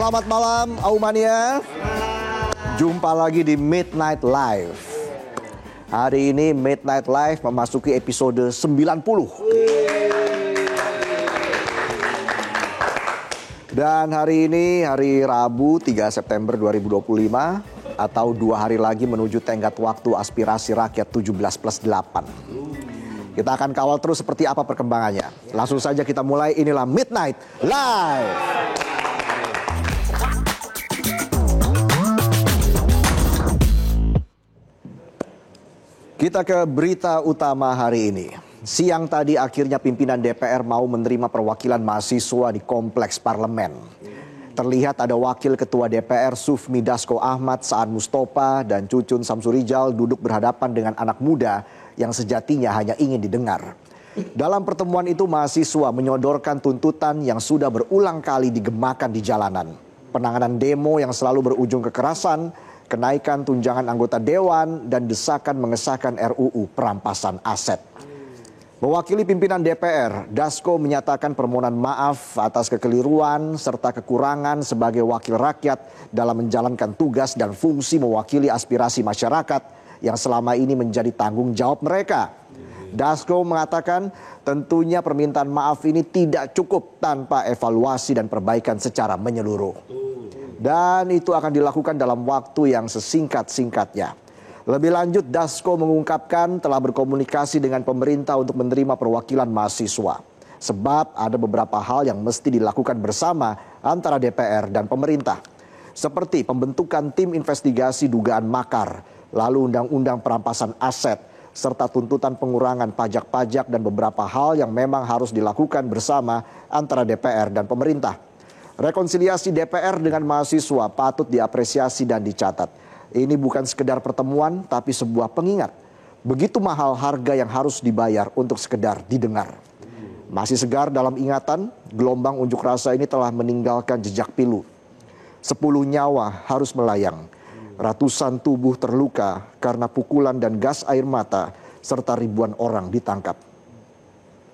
Selamat malam Aumania. Jumpa lagi di Midnight Live. Hari ini Midnight Live memasuki episode 90. Dan hari ini hari Rabu 3 September 2025 atau 2 hari lagi menuju tenggat waktu aspirasi rakyat 17+8. Kita akan kawal terus seperti apa perkembangannya. Langsung saja kita mulai, inilah Midnight Live. Kita ke berita utama hari ini. Siang tadi akhirnya pimpinan DPR mau menerima perwakilan mahasiswa di kompleks parlemen. Terlihat ada wakil ketua DPR Sufmi Dasko Ahmad, Saan Mustopa, dan Cucun Samsurijal duduk berhadapan dengan anak muda yang sejatinya hanya ingin didengar. Dalam pertemuan itu mahasiswa menyodorkan tuntutan yang sudah berulang kali digemakan di jalanan. Penanganan demo yang selalu berujung kekerasan, kenaikan tunjangan anggota dewan, dan desakan mengesahkan RUU perampasan aset. Mewakili pimpinan DPR, Dasko menyatakan permohonan maaf atas kekeliruan serta kekurangan sebagai wakil rakyat dalam menjalankan tugas dan fungsi mewakili aspirasi masyarakat yang selama ini menjadi tanggung jawab mereka. Dasko mengatakan tentunya permintaan maaf ini tidak cukup tanpa evaluasi dan perbaikan secara menyeluruh. Dan itu akan dilakukan dalam waktu yang sesingkat-singkatnya. Lebih lanjut, Dasko mengungkapkan telah berkomunikasi dengan pemerintah untuk menerima perwakilan mahasiswa. Sebab ada beberapa hal yang mesti dilakukan bersama antara DPR dan pemerintah. Seperti pembentukan tim investigasi dugaan makar, lalu undang-undang perampasan aset, serta tuntutan pengurangan pajak-pajak dan beberapa hal yang memang harus dilakukan bersama antara DPR dan pemerintah. Rekonsiliasi DPR dengan mahasiswa patut diapresiasi dan dicatat. Ini bukan sekedar pertemuan, tapi sebuah pengingat. Begitu mahal harga yang harus dibayar untuk sekedar didengar. Masih segar dalam ingatan, gelombang unjuk rasa ini telah meninggalkan jejak pilu. 10 nyawa harus melayang. Ratusan tubuh terluka karena pukulan dan gas air mata, serta ribuan orang ditangkap.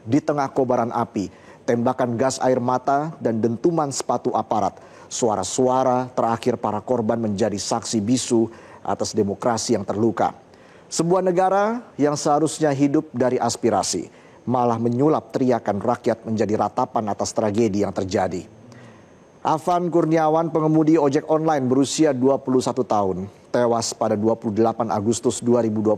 Di tengah kobaran api, tembakan gas air mata dan dentuman sepatu aparat, suara-suara terakhir para korban menjadi saksi bisu atas demokrasi yang terluka. Sebuah negara yang seharusnya hidup dari aspirasi, malah menyulap teriakan rakyat menjadi ratapan atas tragedi yang terjadi. Afan Kurniawan, pengemudi ojek online berusia 21 tahun, tewas pada 28 Agustus 2025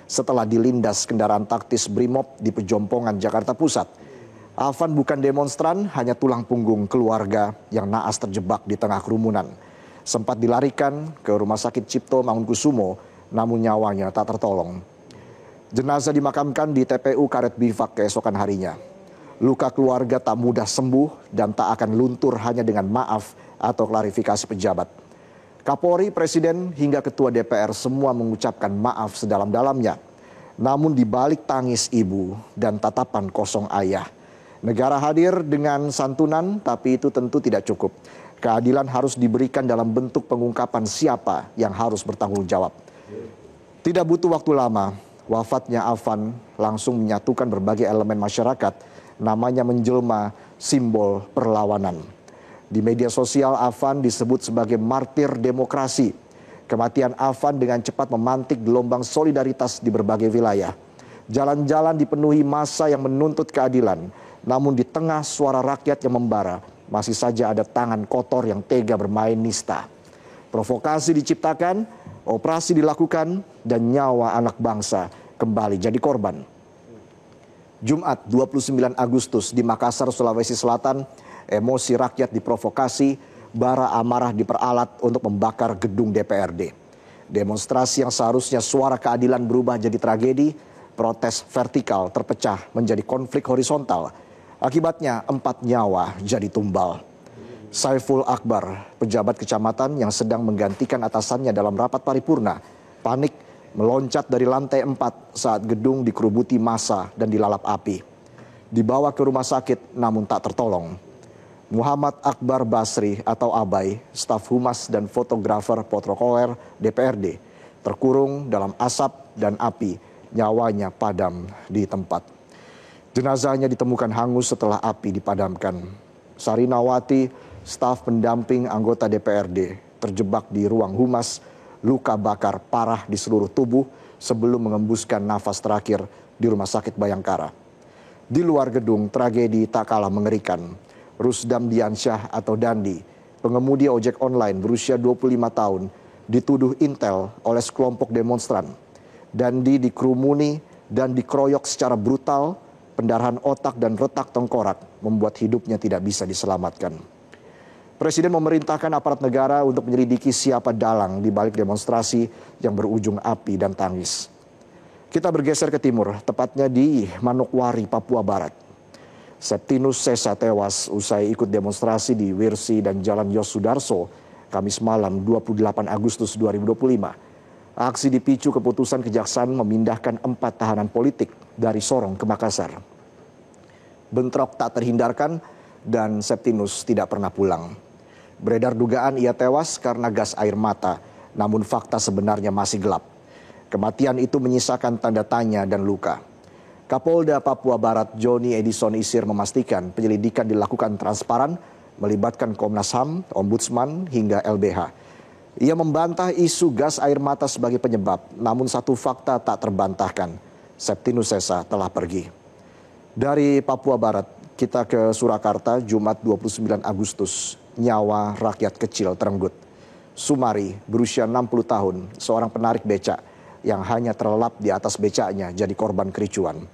setelah dilindas kendaraan taktis Brimob di Pejompongan, Jakarta Pusat. Afan bukan demonstran, hanya tulang punggung keluarga yang naas terjebak di tengah kerumunan. Sempat dilarikan ke Rumah Sakit Cipto Mangunkusumo, namun nyawanya tak tertolong. Jenazah dimakamkan di TPU Karet Bifak keesokan harinya. Luka keluarga tak mudah sembuh dan tak akan luntur hanya dengan maaf atau klarifikasi pejabat. Kapolri, Presiden, hingga Ketua DPR semua mengucapkan maaf sedalam-dalamnya. Namun di balik tangis ibu dan tatapan kosong ayah, negara hadir dengan santunan, tapi itu tentu tidak cukup. Keadilan harus diberikan dalam bentuk pengungkapan siapa yang harus bertanggung jawab. Tidak butuh waktu lama, wafatnya Afan langsung menyatukan berbagai elemen masyarakat, namanya menjelma simbol perlawanan. Di media sosial Afan disebut sebagai martir demokrasi. Kematian Afan dengan cepat memantik gelombang solidaritas di berbagai wilayah. Jalan-jalan dipenuhi massa yang menuntut keadilan. Namun di tengah suara rakyat yang membara, masih saja ada tangan kotor yang tega bermain nista. Provokasi diciptakan, operasi dilakukan, dan nyawa anak bangsa kembali jadi korban. Jumat 29 Agustus di Makassar, Sulawesi Selatan, emosi rakyat diprovokasi, bara amarah diperalat untuk membakar gedung DPRD. Demonstrasi yang seharusnya suara keadilan berubah jadi tragedi, protes vertikal terpecah menjadi konflik horizontal. Akibatnya 4 nyawa jadi tumbal. Saiful Akbar, pejabat kecamatan yang sedang menggantikan atasannya dalam rapat paripurna, panik meloncat dari lantai 4 saat gedung dikerubuti massa dan dilalap api. Dibawa ke rumah sakit namun tak tertolong. Muhammad Akbar Basri atau Abai, staf humas dan fotografer protokoler DPRD, terkurung dalam asap dan api, nyawanya padam di tempat. Jenazahnya ditemukan hangus setelah api dipadamkan. Sarinawati, staf pendamping anggota DPRD, terjebak di ruang humas, luka bakar parah di seluruh tubuh sebelum mengembuskan nafas terakhir di Rumah Sakit Bayangkara. Di luar gedung, tragedi tak kalah mengerikan. Rusdam Diansyah atau Dandi, pengemudi ojek online berusia 25 tahun, dituduh intel oleh sekelompok demonstran. Dandi dikerumuni dan dikeroyok secara brutal, pendarahan otak dan retak tengkorak membuat hidupnya tidak bisa diselamatkan. Presiden memerintahkan aparat negara untuk menyelidiki siapa dalang di balik demonstrasi yang berujung api dan tangis. Kita bergeser ke timur, tepatnya di Manokwari, Papua Barat. Septinus Sesa tewas usai ikut demonstrasi di Wirsi dan Jalan Yosudarso, Kamis malam 28 Agustus 2025. Aksi dipicu keputusan kejaksaan memindahkan 4 tahanan politik dari Sorong ke Makassar. Bentrok tak terhindarkan dan Septinus tidak pernah pulang. Beredar dugaan ia tewas karena gas air mata, namun fakta sebenarnya masih gelap. Kematian itu menyisakan tanda tanya dan luka. Kapolda Papua Barat Joni Edison Isir memastikan penyelidikan dilakukan transparan, melibatkan Komnas HAM, Ombudsman, hingga LBH. Ia membantah isu gas air mata sebagai penyebab, namun satu fakta tak terbantahkan. Septinus Sesa telah pergi. Dari Papua Barat, kita ke Surakarta, Jumat 29 Agustus. Nyawa rakyat kecil terenggut. Sumari, berusia 60 tahun, seorang penarik becak yang hanya terlelap di atas becaknya jadi korban kericuan.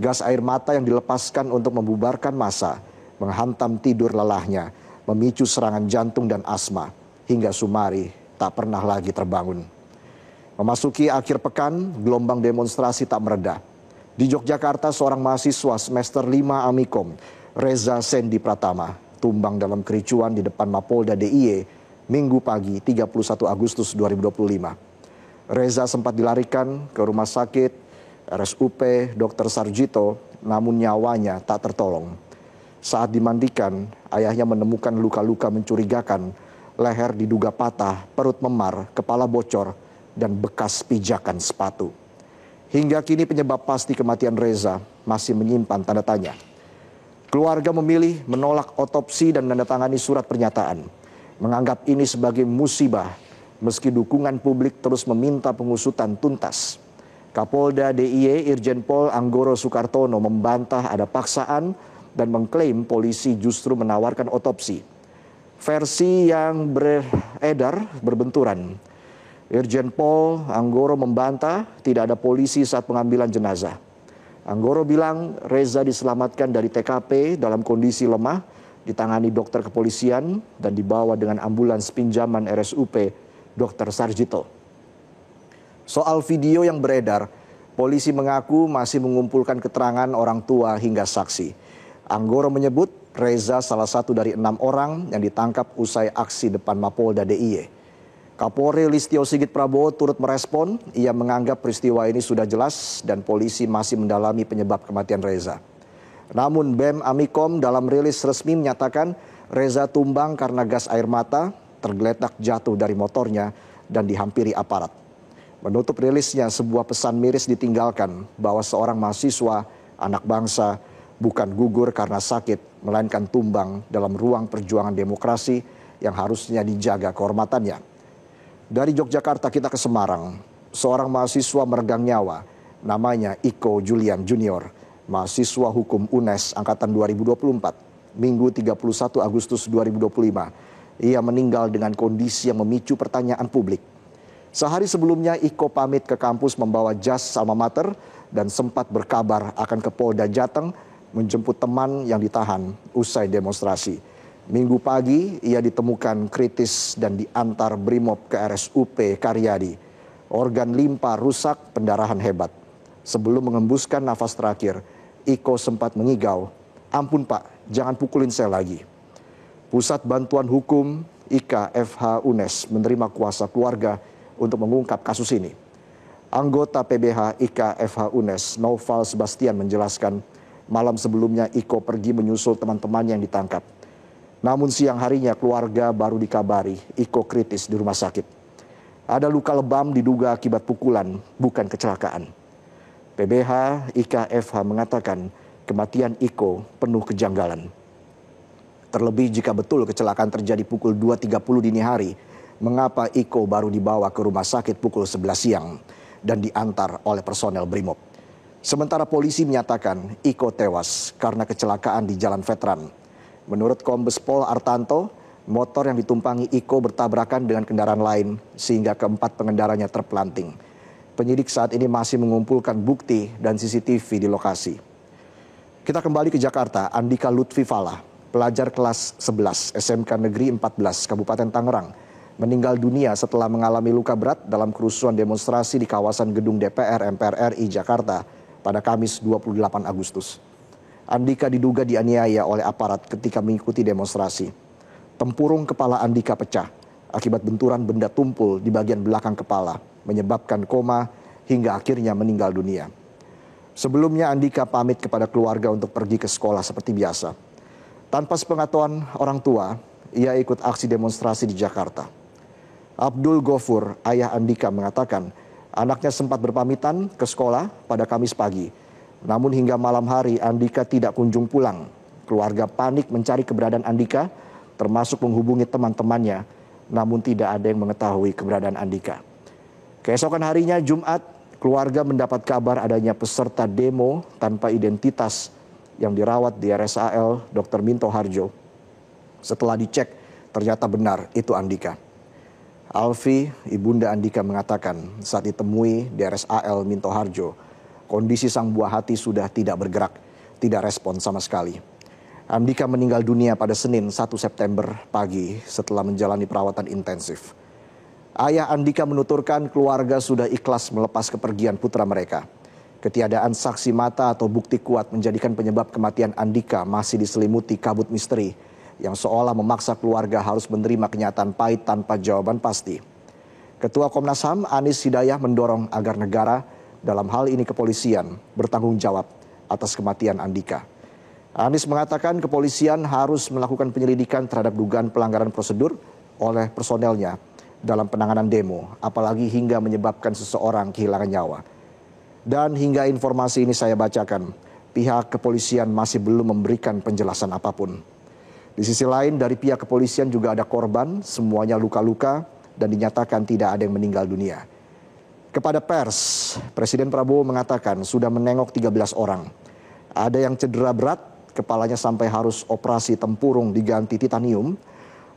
Gas air mata yang dilepaskan untuk membubarkan massa menghantam tidur lelahnya, memicu serangan jantung dan asma, hingga Sumari tak pernah lagi terbangun. Memasuki akhir pekan, gelombang demonstrasi tak mereda. Di Yogyakarta, seorang mahasiswa semester 5 Amikom, Reza Sendi Pratama, tumbang dalam kericuan di depan Mapolda DIY Minggu pagi 31 Agustus 2025. Reza sempat dilarikan ke rumah sakit RSUP Dr. Sarjito, namun nyawanya tak tertolong. Saat dimandikan, ayahnya menemukan luka-luka mencurigakan, leher diduga patah, perut memar, kepala bocor, dan bekas pijakan sepatu. Hingga kini penyebab pasti kematian Reza masih menyimpan tanda tanya. Keluarga memilih menolak otopsi dan menandatangani surat pernyataan, menganggap ini sebagai musibah, meski dukungan publik terus meminta pengusutan tuntas. Kapolda DIY Irjen Pol Anggoro Sukartono membantah ada paksaan dan mengklaim polisi justru menawarkan otopsi. Versi yang beredar berbenturan. Irjen Pol Anggoro membantah tidak ada polisi saat pengambilan jenazah. Anggoro bilang Reza diselamatkan dari TKP dalam kondisi lemah, ditangani dokter kepolisian dan dibawa dengan ambulans pinjaman RSUP Dr. Sarjito. Soal video yang beredar, polisi mengaku masih mengumpulkan keterangan orang tua hingga saksi. Anggoro menyebut Reza salah satu dari 6 orang yang ditangkap usai aksi depan Mapolda DIY. Kapolri Listio Sigit Prabowo turut merespon, ia menganggap peristiwa ini sudah jelas dan polisi masih mendalami penyebab kematian Reza. Namun BEM Amikom dalam rilis resmi menyatakan Reza tumbang karena gas air mata, tergeletak jatuh dari motornya dan dihampiri aparat. Menutup rilisnya, sebuah pesan miris ditinggalkan bahwa seorang mahasiswa, anak bangsa, bukan gugur karena sakit, melainkan tumbang dalam ruang perjuangan demokrasi yang harusnya dijaga kehormatannya. Dari Yogyakarta kita ke Semarang, seorang mahasiswa meregang nyawa, namanya Iko Julian Junior, mahasiswa hukum UNES angkatan 2024, Minggu 31 Agustus 2025. Ia meninggal dengan kondisi yang memicu pertanyaan publik. Sehari sebelumnya Iko pamit ke kampus membawa jas alma mater dan sempat berkabar akan ke Polda Jateng menjemput teman yang ditahan usai demonstrasi. Minggu pagi ia ditemukan kritis dan diantar Brimob ke RSUP Karyadi. Organ limpa rusak, pendarahan hebat. Sebelum mengembuskan nafas terakhir, Iko sempat mengigau, "Ampun Pak, jangan pukulin saya lagi." Pusat Bantuan Hukum IKFH UNES menerima kuasa keluarga untuk mengungkap kasus ini. Anggota PBH IKFH UNES Noval Sebastian menjelaskan, malam sebelumnya Iko pergi menyusul teman-teman yang ditangkap. Namun siang harinya keluarga baru dikabari Iko kritis di rumah sakit. Ada luka lebam diduga akibat pukulan, bukan kecelakaan. PBH IKFH mengatakan kematian Iko penuh kejanggalan. Terlebih jika betul kecelakaan terjadi pukul 2.30 dini hari, mengapa Iko baru dibawa ke rumah sakit pukul 11 siang dan diantar oleh personel Brimob. Sementara polisi menyatakan Iko tewas karena kecelakaan di Jalan Veteran. Menurut Kombes Pol Artanto, motor yang ditumpangi Iko bertabrakan dengan kendaraan lain sehingga keempat pengendaranya terpelanting. Penyidik saat ini masih mengumpulkan bukti dan CCTV di lokasi. Kita kembali ke Jakarta. Andika Lutfi Fala, pelajar kelas 11 SMK Negeri 14 Kabupaten Tangerang, meninggal dunia setelah mengalami luka berat dalam kerusuhan demonstrasi di kawasan gedung DPR MPR RI Jakarta pada Kamis 28 Agustus. Andika diduga dianiaya oleh aparat ketika mengikuti demonstrasi. Tempurung kepala Andika pecah akibat benturan benda tumpul di bagian belakang kepala, menyebabkan koma hingga akhirnya meninggal dunia. Sebelumnya Andika pamit kepada keluarga untuk pergi ke sekolah seperti biasa. Tanpa sepengetahuan orang tua, ia ikut aksi demonstrasi di Jakarta. Abdul Gofur, ayah Andika, mengatakan anaknya sempat berpamitan ke sekolah pada Kamis pagi. Namun hingga malam hari Andika tidak kunjung pulang. Keluarga panik mencari keberadaan Andika, termasuk menghubungi teman-temannya, namun tidak ada yang mengetahui keberadaan Andika. Keesokan harinya Jumat, keluarga mendapat kabar adanya peserta demo tanpa identitas yang dirawat di RSAL Dr. Minto Harjo. Setelah dicek, ternyata benar itu Andika. Alfi, ibunda Andika, mengatakan saat ditemui di RSAL Minto Harjo, kondisi sang buah hati sudah tidak bergerak, tidak respon sama sekali. Andika meninggal dunia pada Senin 1 September pagi setelah menjalani perawatan intensif. Ayah Andika menuturkan keluarga sudah ikhlas melepas kepergian putra mereka. Ketiadaan saksi mata atau bukti kuat menjadikan penyebab kematian Andika masih diselimuti kabut misteri yang seolah memaksa keluarga harus menerima kenyataan pahit tanpa jawaban pasti. Ketua Komnas HAM Anies Hidayah mendorong agar negara, dalam hal ini kepolisian, bertanggung jawab atas kematian Andika. Anies mengatakan kepolisian harus melakukan penyelidikan terhadap dugaan pelanggaran prosedur oleh personelnya dalam penanganan demo, apalagi hingga menyebabkan seseorang kehilangan nyawa. Dan hingga informasi ini saya bacakan, pihak kepolisian masih belum memberikan penjelasan apapun. Di sisi lain, dari pihak kepolisian juga ada korban, semuanya luka-luka dan dinyatakan tidak ada yang meninggal dunia. Kepada pers, Presiden Prabowo mengatakan sudah menengok 13 orang. Ada yang cedera berat, kepalanya sampai harus operasi tempurung diganti titanium.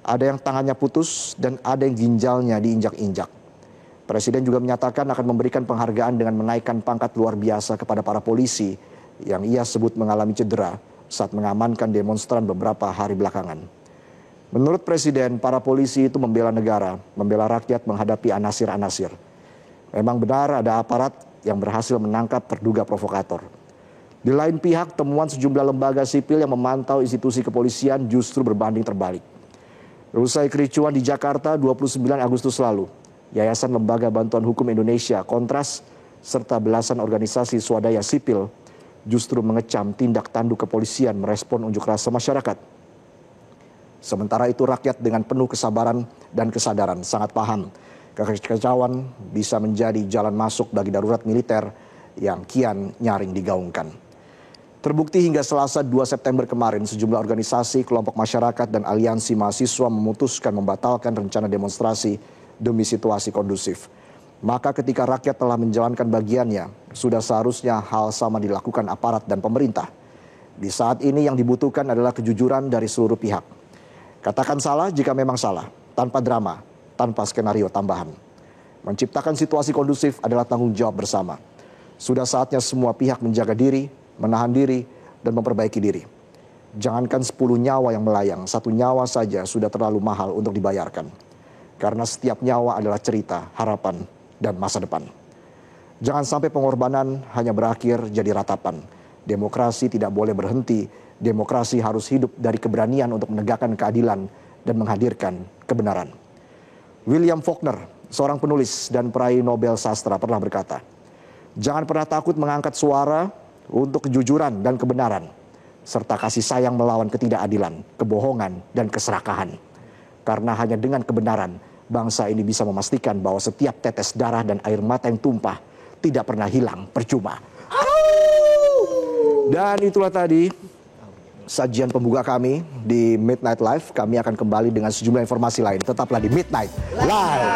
Ada yang tangannya putus dan ada yang ginjalnya diinjak-injak. Presiden juga menyatakan akan memberikan penghargaan dengan menaikkan pangkat luar biasa kepada para polisi yang ia sebut mengalami cedera saat mengamankan demonstran beberapa hari belakangan. Menurut Presiden, para polisi itu membela negara, membela rakyat menghadapi anasir-anasir. Memang benar ada aparat yang berhasil menangkap terduga provokator. Di lain pihak, temuan sejumlah lembaga sipil yang memantau institusi kepolisian justru berbanding terbalik. Usai kericuan di Jakarta 29 Agustus lalu, Yayasan Lembaga Bantuan Hukum Indonesia, Kontras, serta belasan organisasi swadaya sipil justru mengecam tindak tanduk kepolisian merespon unjuk rasa masyarakat. Sementara itu rakyat dengan penuh kesabaran dan kesadaran sangat paham kekacauan bisa menjadi jalan masuk bagi darurat militer yang kian nyaring digaungkan. Terbukti hingga Selasa 2 September kemarin, sejumlah organisasi, kelompok masyarakat, dan aliansi mahasiswa memutuskan membatalkan rencana demonstrasi demi situasi kondusif. Maka ketika rakyat telah menjalankan bagiannya, sudah seharusnya hal sama dilakukan aparat dan pemerintah. Di saat ini yang dibutuhkan adalah kejujuran dari seluruh pihak. Katakan salah jika memang salah, tanpa drama, tanpa skenario tambahan. Menciptakan situasi kondusif adalah tanggung jawab bersama. Sudah saatnya semua pihak menjaga diri, menahan diri, dan memperbaiki diri. Jangankan 10 nyawa yang melayang, 1 nyawa saja sudah terlalu mahal untuk dibayarkan. Karena setiap nyawa adalah cerita, harapan, dan masa depan. Jangan sampai pengorbanan hanya berakhir jadi ratapan. Demokrasi tidak boleh berhenti. Demokrasi harus hidup dari keberanian untuk menegakkan keadilan dan menghadirkan kebenaran. William Faulkner, seorang penulis dan peraih Nobel Sastra, pernah berkata, "Jangan pernah takut mengangkat suara untuk kejujuran dan kebenaran, serta kasih sayang melawan ketidakadilan, kebohongan, dan keserakahan. Karena hanya dengan kebenaran, bangsa ini bisa memastikan bahwa setiap tetes darah dan air mata yang tumpah tidak pernah hilang percuma." Dan itulah tadi sajian pembuka kami di Midnight Live. Kami akan kembali dengan sejumlah informasi lain. Tetaplah di Midnight Live.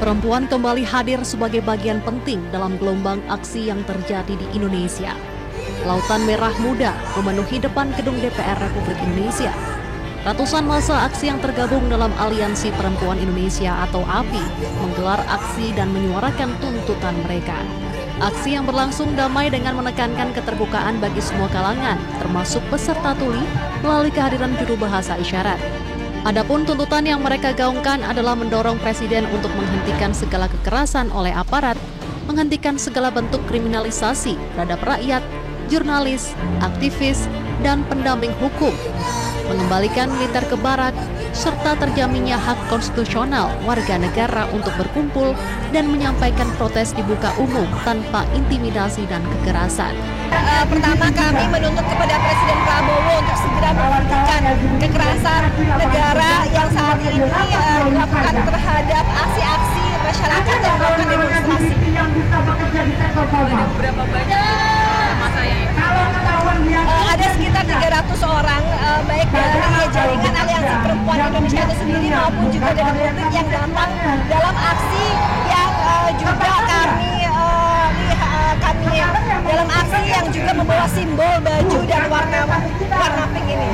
Perempuan kembali hadir sebagai bagian penting dalam gelombang aksi yang terjadi di Indonesia. Lautan Merah Muda memenuhi depan gedung DPR Republik Indonesia. Ratusan massa aksi yang tergabung dalam Aliansi Perempuan Indonesia atau API menggelar aksi dan menyuarakan tuntutan mereka. Aksi yang berlangsung damai dengan menekankan keterbukaan bagi semua kalangan, termasuk peserta tuli melalui kehadiran juru bahasa isyarat. Adapun tuntutan yang mereka gaungkan adalah mendorong Presiden untuk menghentikan segala kekerasan oleh aparat, menghentikan segala bentuk kriminalisasi terhadap rakyat, jurnalis, aktivis, dan pendamping hukum, mengembalikan militer ke barak, serta terjaminnya hak konstitusional warga negara untuk berkumpul dan menyampaikan protes di muka umum tanpa intimidasi dan kekerasan. Pertama, kami menuntut kepada Presiden Prabowo untuk segera menghentikan kekerasan negara yang saat ini dilakukan terhadap aksi-aksi masyarakat yang melakukan demonstrasi. Ada beberapa banyak masa yang ada sekitar 300 orang, baik dari jaringan Aliansi Perempuan Indonesia itu sendiri maupun juga dari publik yang datang dalam aksi yang juga kami dalam aksi yang juga membawa simbol baju dan warna pink ini.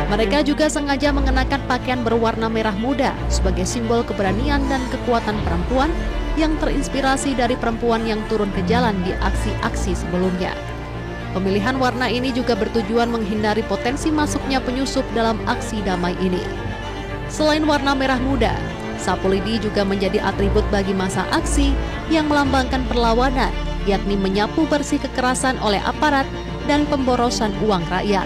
Mereka juga sengaja mengenakan pakaian berwarna merah muda sebagai simbol keberanian dan kekuatan perempuan yang terinspirasi dari perempuan yang turun ke jalan di aksi-aksi sebelumnya. Pemilihan warna ini juga bertujuan menghindari potensi masuknya penyusup dalam aksi damai ini. Selain warna merah muda, sapu lidi juga menjadi atribut bagi massa aksi yang melambangkan perlawanan, yakni menyapu bersih kekerasan oleh aparat dan pemborosan uang rakyat.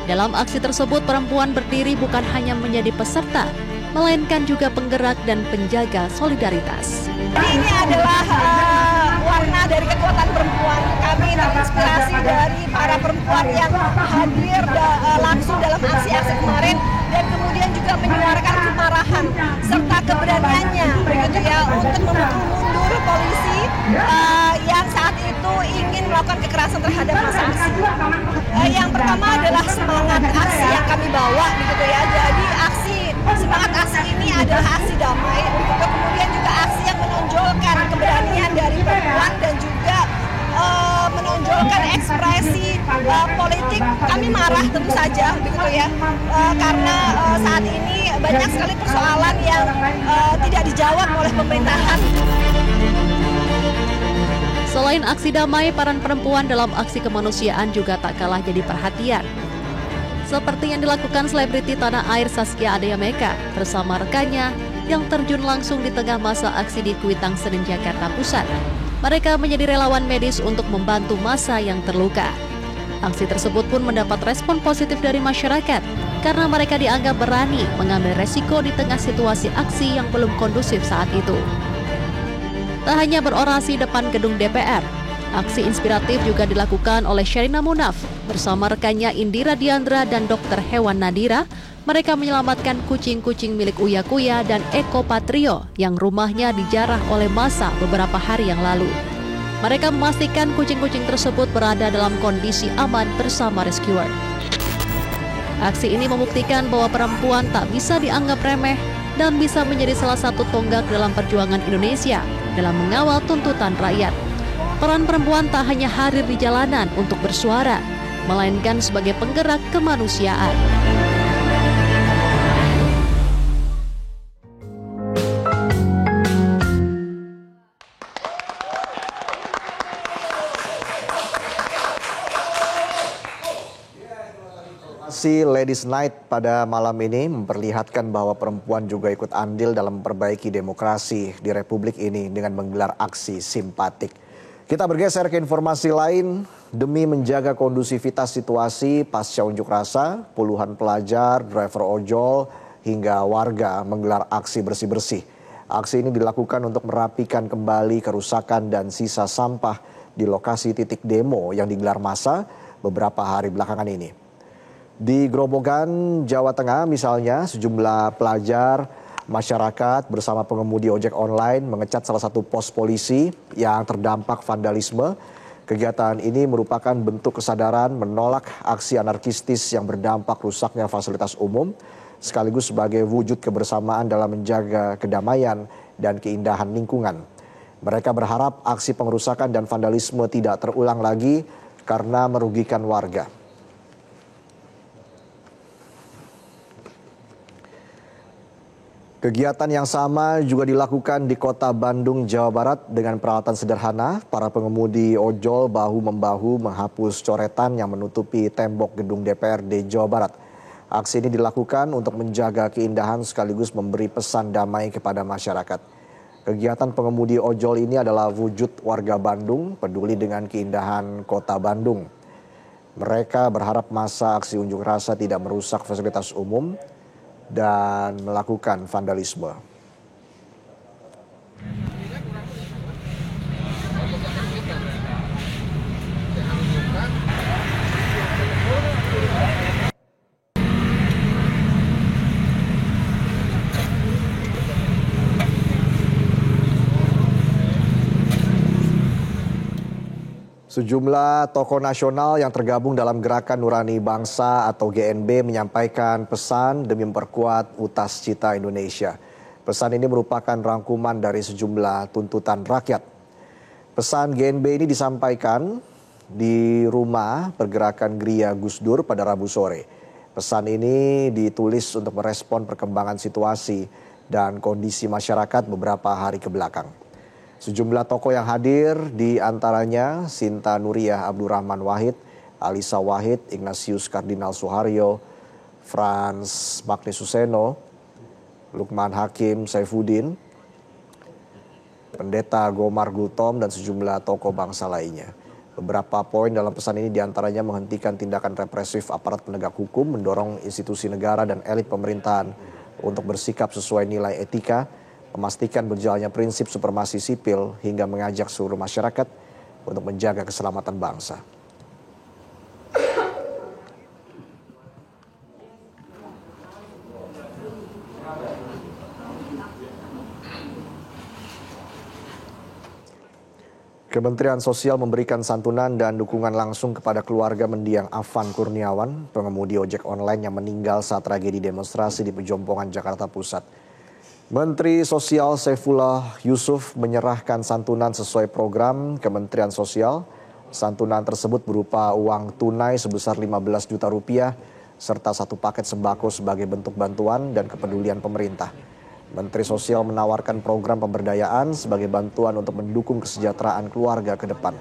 Dalam aksi tersebut, perempuan berdiri bukan hanya menjadi peserta, melainkan juga penggerak dan penjaga solidaritas. Ini adalah warna dari kekuatan perempuan. Kami terinspirasi dari para perempuan yang hadir langsung dalam aksi-aksi kemarin dan kemudian juga menyuarakan kemarahan serta keberaniannya begitu ya untuk memukul mundur polisi yang saat itu ingin melakukan kekerasan terhadap massa aksi. Yang pertama adalah semangat aksi yang kami bawa begitu ya. Jadi semangat aksi ini adalah aksi damai begitu. Kemudian juga aksi yang menonjolkan keberanian dari perempuan dan juga menonjolkan ekspresi politik. Kami marah tentu saja begitu ya, karena saat ini banyak sekali persoalan yang tidak dijawab oleh pemerintahan. Selain aksi damai, peran perempuan dalam aksi kemanusiaan juga tak kalah jadi perhatian. Seperti yang dilakukan selebriti tanah air Zaskia Adayameka bersama rekannya yang terjun langsung di tengah masa aksi di Kuitang Senen, Jakarta Pusat. Mereka menjadi relawan medis untuk membantu massa yang terluka. Aksi tersebut pun mendapat respon positif dari masyarakat karena mereka dianggap berani mengambil resiko di tengah situasi aksi yang belum kondusif saat itu. Tak hanya berorasi depan gedung DPR, aksi inspiratif juga dilakukan oleh Sherina Munaf bersama rekannya Indira Diandra dan Dr. Hewan Nadira. Mereka menyelamatkan kucing-kucing milik Uya Kuya dan Eko Patrio yang rumahnya dijarah oleh massa beberapa hari yang lalu. Mereka memastikan kucing-kucing tersebut berada dalam kondisi aman bersama rescuer. Aksi ini membuktikan bahwa perempuan tak bisa dianggap remeh dan bisa menjadi salah satu tonggak dalam perjuangan Indonesia dalam mengawal tuntutan rakyat. Peran perempuan tak hanya hadir di jalanan untuk bersuara, melainkan sebagai penggerak kemanusiaan. Si Ladies Night pada malam ini memperlihatkan bahwa perempuan juga ikut andil dalam memperbaiki demokrasi di Republik ini dengan menggelar aksi simpatik. Kita bergeser ke informasi lain. Demi menjaga kondusivitas situasi pasca unjuk rasa, puluhan pelajar, driver ojol, hingga warga menggelar aksi bersih-bersih. Aksi ini dilakukan untuk merapikan kembali kerusakan dan sisa sampah di lokasi titik demo yang digelar massa beberapa hari belakangan ini. Di Grobogan, Jawa Tengah misalnya, sejumlah pelajar, masyarakat bersama pengemudi ojek online mengecat salah satu pos polisi yang terdampak vandalisme. Kegiatan ini merupakan bentuk kesadaran menolak aksi anarkistis yang berdampak rusaknya fasilitas umum, sekaligus sebagai wujud kebersamaan dalam menjaga kedamaian dan keindahan lingkungan. Mereka berharap aksi pengerusakan dan vandalisme tidak terulang lagi karena merugikan warga. Kegiatan yang sama juga dilakukan di kota Bandung, Jawa Barat dengan peralatan sederhana. Para pengemudi ojol bahu-membahu menghapus coretan yang menutupi tembok gedung DPRD Jawa Barat. Aksi ini dilakukan untuk menjaga keindahan sekaligus memberi pesan damai kepada masyarakat. Kegiatan pengemudi ojol ini adalah wujud warga Bandung peduli dengan keindahan kota Bandung. Mereka berharap masa aksi unjuk rasa tidak merusak fasilitas umum dan melakukan vandalisme. Sejumlah tokoh nasional yang tergabung dalam Gerakan Nurani Bangsa atau GNB menyampaikan pesan demi memperkuat utas cita Indonesia. Pesan ini merupakan rangkuman dari sejumlah tuntutan rakyat. Pesan GNB ini disampaikan di rumah pergerakan Gria Gus Dur pada Rabu sore. Pesan ini ditulis untuk merespon perkembangan situasi dan kondisi masyarakat beberapa hari kebelakang. Sejumlah tokoh yang hadir di antaranya Sinta Nuriyah Abdurrahman Wahid, Alisa Wahid, Ignatius Kardinal Suharyo, Frans Magni Suseno, Lukman Hakim Saifuddin, Pendeta Gomar Gultom dan sejumlah tokoh bangsa lainnya. Beberapa poin dalam pesan ini diantaranya menghentikan tindakan represif aparat penegak hukum, mendorong institusi negara dan elit pemerintahan untuk bersikap sesuai nilai etika, memastikan berjalannya prinsip supremasi sipil hingga mengajak seluruh masyarakat untuk menjaga keselamatan bangsa. Kementerian Sosial memberikan santunan dan dukungan langsung kepada keluarga mendiang Afan Kurniawan, pengemudi ojek online yang meninggal saat tragedi demonstrasi di Pejompongan, Jakarta Pusat. Menteri Sosial Saifullah Yusuf menyerahkan santunan sesuai program Kementerian Sosial. Santunan tersebut berupa uang tunai sebesar 15 juta rupiah serta satu paket sembako sebagai bentuk bantuan dan kepedulian pemerintah. Menteri Sosial menawarkan program pemberdayaan sebagai bantuan untuk mendukung kesejahteraan keluarga ke depan.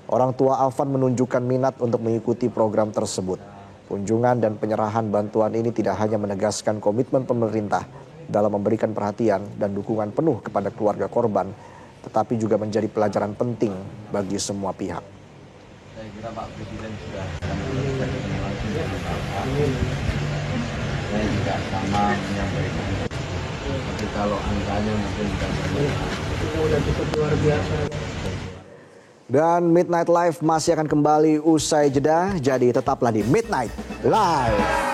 Orang tua Afan menunjukkan minat untuk mengikuti program tersebut. Kunjungan dan penyerahan bantuan ini tidak hanya menegaskan komitmen pemerintah dalam memberikan perhatian dan dukungan penuh kepada keluarga korban, tetapi juga menjadi pelajaran penting bagi semua pihak. Saya kira Pak Presiden sudah langsung. Saya juga sama menyampaikan. Tapi kalau angkanya mungkin sudah cukup luar biasa. Dan Midnight Live masih akan kembali usai jeda, jadi tetaplah di Midnight Live.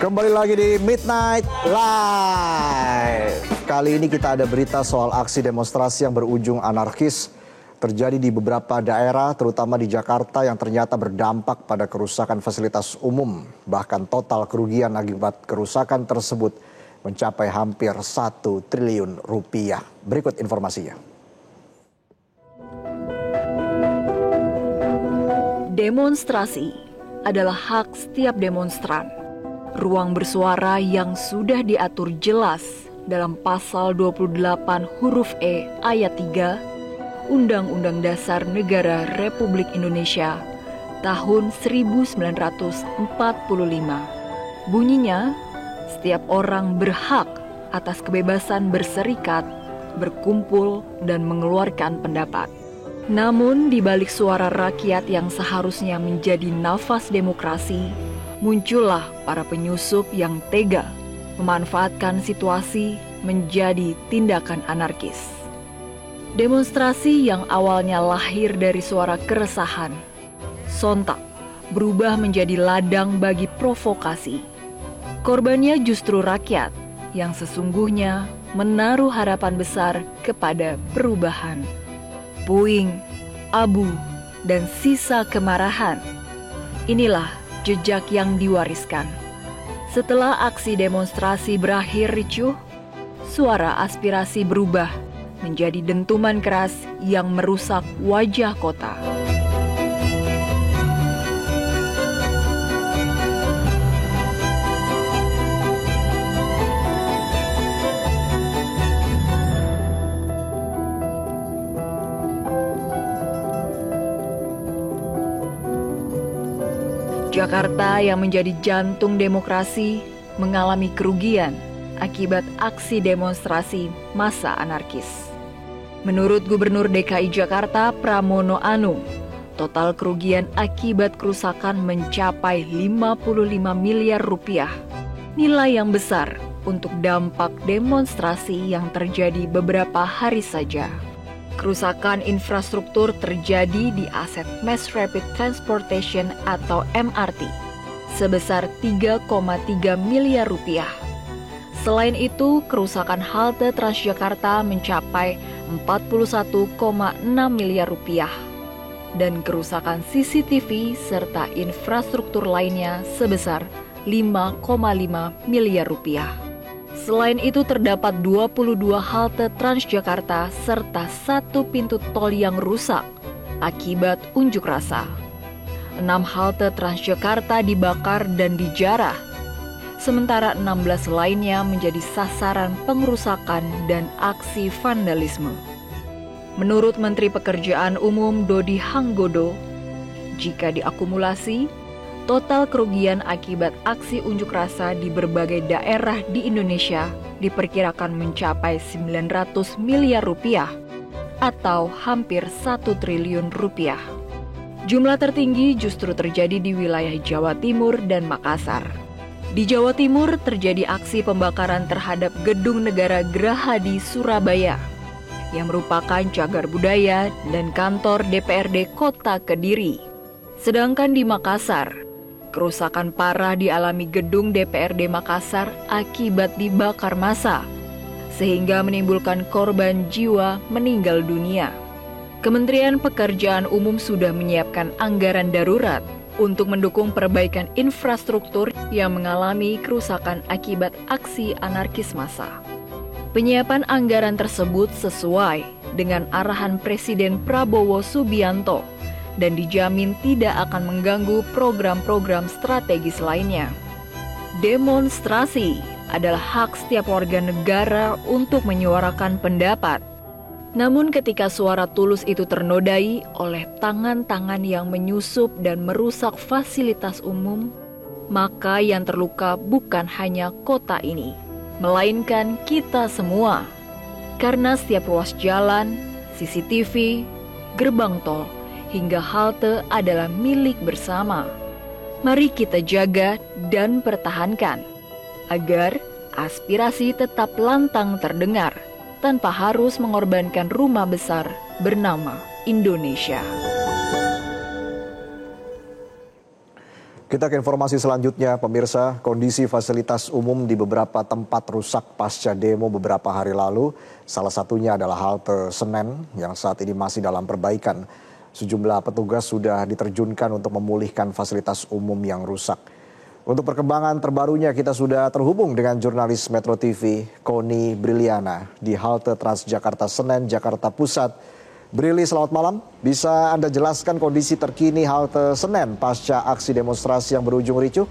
Kembali lagi di Midnight Live. Kali ini kita ada berita soal aksi demonstrasi yang berujung anarkis terjadi di beberapa daerah, terutama di Jakarta yang ternyata berdampak pada kerusakan fasilitas umum. Bahkan total kerugian akibat kerusakan tersebut mencapai hampir 1 triliun rupiah. Berikut informasinya. Demonstrasi adalah hak setiap demonstran. Ruang bersuara yang sudah diatur jelas dalam pasal 28 huruf E ayat 3 Undang-Undang Dasar Negara Republik Indonesia tahun 1945. Bunyinya, setiap orang berhak atas kebebasan berserikat, berkumpul, dan mengeluarkan pendapat. Namun di balik suara rakyat yang seharusnya menjadi nafas demokrasi, muncullah para penyusup yang tega memanfaatkan situasi menjadi tindakan anarkis. Demonstrasi yang awalnya lahir dari suara keresahan, sontak berubah menjadi ladang bagi provokasi. Korbannya justru rakyat yang sesungguhnya menaruh harapan besar kepada perubahan. Puing, abu, dan sisa kemarahan. Inilah jejak yang diwariskan. Setelah aksi demonstrasi berakhir ricuh, suara aspirasi berubah menjadi dentuman keras yang merusak wajah kota. Jakarta yang menjadi jantung demokrasi mengalami kerugian akibat aksi demonstrasi massa anarkis. Menurut Gubernur DKI Jakarta Pramono Anung, total kerugian akibat kerusakan mencapai 55 miliar rupiah. Nilai yang besar untuk dampak demonstrasi yang terjadi beberapa hari saja. Kerusakan infrastruktur terjadi di aset Mass Rapid Transportation atau MRT sebesar 3,3 miliar rupiah. Selain itu, kerusakan halte Transjakarta mencapai 41,6 miliar rupiah dan kerusakan CCTV serta infrastruktur lainnya sebesar 5,5 miliar rupiah. Selain itu terdapat 22 halte Transjakarta serta 1 pintu tol yang rusak akibat unjuk rasa. 6 halte Transjakarta dibakar dan dijarah, sementara 16 lainnya menjadi sasaran pengerusakan dan aksi vandalisme. Menurut Menteri Pekerjaan Umum Dodi Hanggodo, jika diakumulasi, total kerugian akibat aksi unjuk rasa di berbagai daerah di Indonesia diperkirakan mencapai 900 miliar rupiah atau hampir 1 triliun rupiah. Jumlah tertinggi justru terjadi di wilayah Jawa Timur dan Makassar. Di Jawa Timur terjadi aksi pembakaran terhadap Gedung Negara Gerahadi Surabaya yang merupakan cagar budaya dan kantor DPRD Kota Kediri. Sedangkan di Makassar, kerusakan parah dialami gedung DPRD Makassar akibat dibakar massa, sehingga menimbulkan korban jiwa meninggal dunia. Kementerian Pekerjaan Umum sudah menyiapkan anggaran darurat untuk mendukung perbaikan infrastruktur yang mengalami kerusakan akibat aksi anarkis massa. Penyiapan anggaran tersebut sesuai dengan arahan Presiden Prabowo Subianto dan dijamin tidak akan mengganggu program-program strategis lainnya. Demonstrasi adalah hak setiap warga negara untuk menyuarakan pendapat. Namun ketika suara tulus itu ternodai oleh tangan-tangan yang menyusup dan merusak fasilitas umum, maka yang terluka bukan hanya kota ini, melainkan kita semua. Karena setiap ruas jalan, CCTV, gerbang tol, hingga halte adalah milik bersama. Mari kita jaga dan pertahankan agar aspirasi tetap lantang terdengar tanpa harus mengorbankan rumah besar bernama Indonesia. Kita ke informasi selanjutnya, pemirsa. Kondisi fasilitas umum di beberapa tempat rusak pasca demo beberapa hari lalu. Salah satunya adalah halte Senen yang saat ini masih dalam perbaikan. Sejumlah petugas sudah diterjunkan untuk memulihkan fasilitas umum yang rusak. Untuk perkembangan terbarunya kita sudah terhubung dengan jurnalis Metro TV, Koni Briliana, di halte Transjakarta Senen, Jakarta Pusat. Brili, selamat malam. Bisa Anda jelaskan kondisi terkini halte Senen pasca aksi demonstrasi yang berujung ricuh?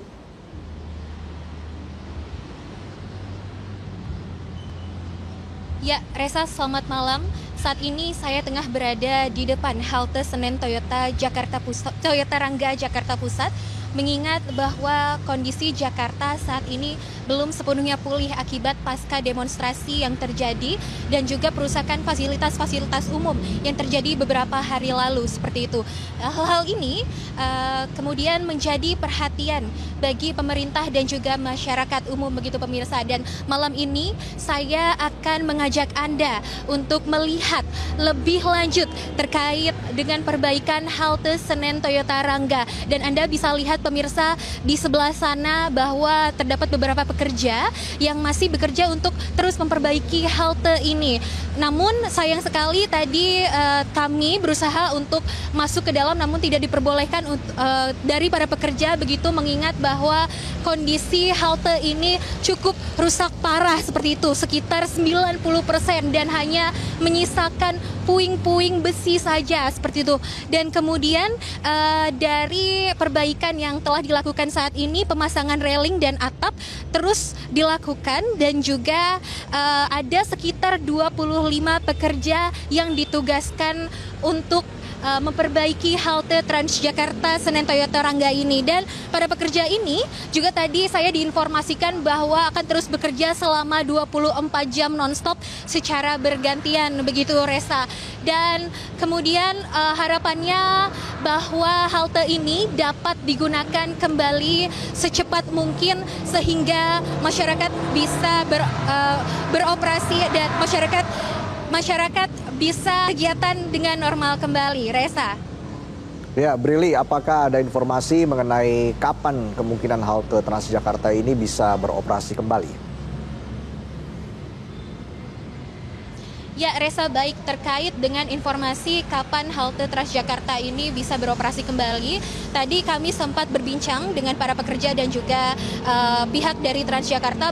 Ya, Reza, selamat malam. Saat ini saya tengah berada di depan halte Senen Toyota Rangga Jakarta Pusat. Mengingat bahwa kondisi Jakarta saat ini belum sepenuhnya pulih akibat pasca demonstrasi yang terjadi dan juga perusakan fasilitas-fasilitas umum yang terjadi beberapa hari lalu seperti itu. Hal-hal ini kemudian menjadi perhatian bagi pemerintah dan juga masyarakat umum begitu pemirsa. Dan malam ini saya akan mengajak Anda untuk melihat lebih lanjut terkait dengan perbaikan halte Senen Toyota Rangga. Dan Anda bisa lihat pemirsa di sebelah sana bahwa terdapat beberapa pekerja yang masih bekerja untuk terus memperbaiki halte ini. Namun sayang sekali tadi kami berusaha untuk masuk ke dalam namun tidak diperbolehkan dari para pekerja begitu, mengingat bahwa kondisi halte ini cukup rusak parah seperti itu, sekitar 90% dan hanya menyisakan puing-puing besi saja seperti itu. Dan kemudian dari perbaikan yang telah dilakukan saat ini, pemasangan railing dan atap terus dilakukan dan juga ada sekitar 25 pekerja yang ditugaskan untuk memperbaiki halte Transjakarta Senen Toyota Rangga ini. Dan para pekerja ini juga tadi saya diinformasikan bahwa akan terus bekerja selama 24 jam nonstop secara bergantian begitu Reza. Dan kemudian harapannya bahwa halte ini dapat digunakan kembali secepat mungkin sehingga masyarakat bisa beroperasi dan masyarakat bisa kegiatan dengan normal kembali, Reza. Ya, Brili, apakah ada informasi mengenai kapan kemungkinan halte Transjakarta ini bisa beroperasi kembali? Ya, Reza, baik terkait dengan informasi kapan halte Transjakarta ini bisa beroperasi kembali. Tadi kami sempat berbincang dengan para pekerja dan juga pihak dari Transjakarta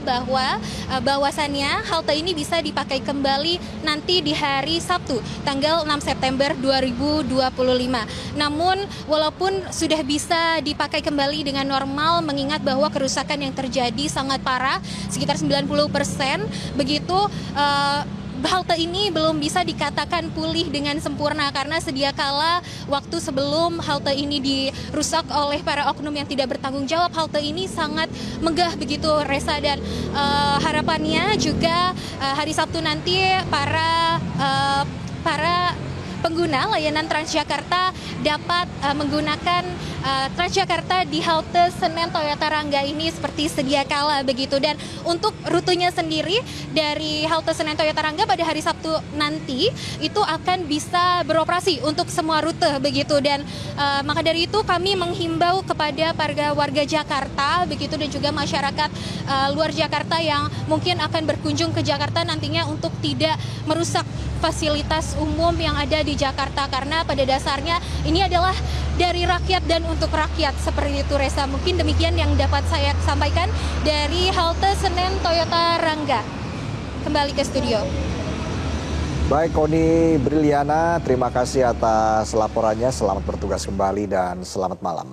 bahwasannya halte ini bisa dipakai kembali nanti di hari Sabtu, tanggal 6 September 2025. Namun walaupun sudah bisa dipakai kembali dengan normal, mengingat bahwa kerusakan yang terjadi sangat parah, sekitar 90%, begitu halte ini belum bisa dikatakan pulih dengan sempurna karena sedia kala waktu sebelum halte ini dirusak oleh para oknum yang tidak bertanggung jawab, halte ini sangat megah begitu Reza. Dan harapannya juga hari Sabtu nanti para pengguna layanan Transjakarta dapat menggunakan Transjakarta di halte Senen Toyota Rangga ini seperti sedia kala begitu. Dan untuk rutenya sendiri dari halte Senen Toyota Rangga pada hari Sabtu nanti itu akan bisa beroperasi untuk semua rute begitu. Dan maka dari itu kami menghimbau kepada para warga Jakarta begitu dan juga masyarakat luar Jakarta yang mungkin akan berkunjung ke Jakarta nantinya untuk tidak merusak fasilitas umum yang ada di Jakarta, karena pada dasarnya ini adalah dari rakyat dan untuk rakyat seperti itu Reza. Mungkin demikian yang dapat saya sampaikan dari halte Senen Toyota Rangga. Kembali ke studio. Baik, Koni Briliana, terima kasih atas laporannya. Selamat bertugas kembali dan selamat malam.